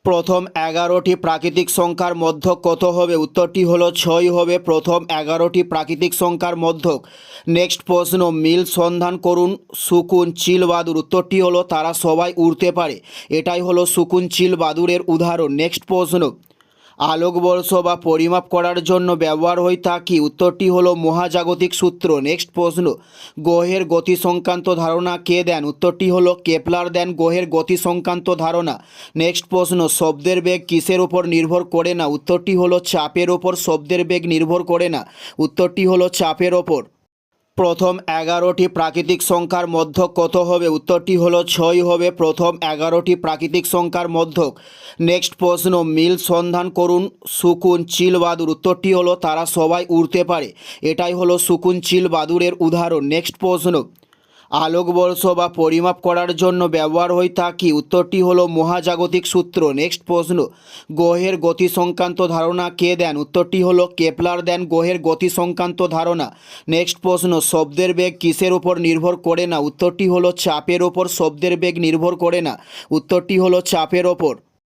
প্রথম 11টি প্রাকৃতিক সংখ্যার মধ্যক কত হবে? উত্তরটি হলো 6 হবে প্রথম 11টি প্রাকৃতিক সংখ্যার মধ্যক। নেক্সট প্রশ্ন, মিল সন্ধান করুন শকুন চিল বাদুড়। উত্তরটি হলো তারা সবাই উড়তে পারে। এটাই হলো শকুন চিল বাদুড়ের উদাহরণ। নেক্সট প্রশ্ন, আলোকবর্ষ বা পরিমাপ করার জন্য ব্যবহার হয় তা কি? উত্তরটি হলো মহাজাগতিক সূত্র। নেক্সট প্রশ্ন, গ্রহের গতি সংক্রান্ত ধারণা কে দেন? উত্তরটি হলো কেপলার দেন গ্রহের গতি সংক্রান্ত ধারণা। নেক্সট প্রশ্ন, শব্দের বেগ কিসের উপর নির্ভর করে না? উত্তরটি হলো চাপের ওপর শব্দের বেগ নির্ভর করে না। উত্তরটি হলো চাপের ওপর। প্রথম 11টি প্রাকৃতিক সংখ্যার মধ্যক কত হবে? উত্তরটি হলো 6 হবে প্রথম 11টি প্রাকৃতিক সংখ্যার মধ্যক। নেক্সট প্রশ্ন, মিল সন্ধান করুন শকুন চিল বাদুড়। উত্তরটি হলো তারা সবাই উড়তে পারে। এটাই হলো শকুন চিল বাদুড়ের উদাহরণ। নেক্সট প্রশ্ন, আলোকবর্ষ বা পরিমাপ করার জন্য ব্যবহার হয় তা কি? উত্তরটি হলো মহাজাগতিক সূত্র। নেক্সট প্রশ্ন, গ্রহের গতি সংক্রান্ত ধারণা কে দেন? উত্তরটি হলো কেপলার দেন গ্রহের গতি সংক্রান্ত ধারণা। নেক্সট প্রশ্ন, শব্দের বেগ কিসের উপর নির্ভর করে না? উত্তরটি হলো চাপের ওপর শব্দের বেগ নির্ভর করে না। উত্তরটি হলো চাপের ওপর।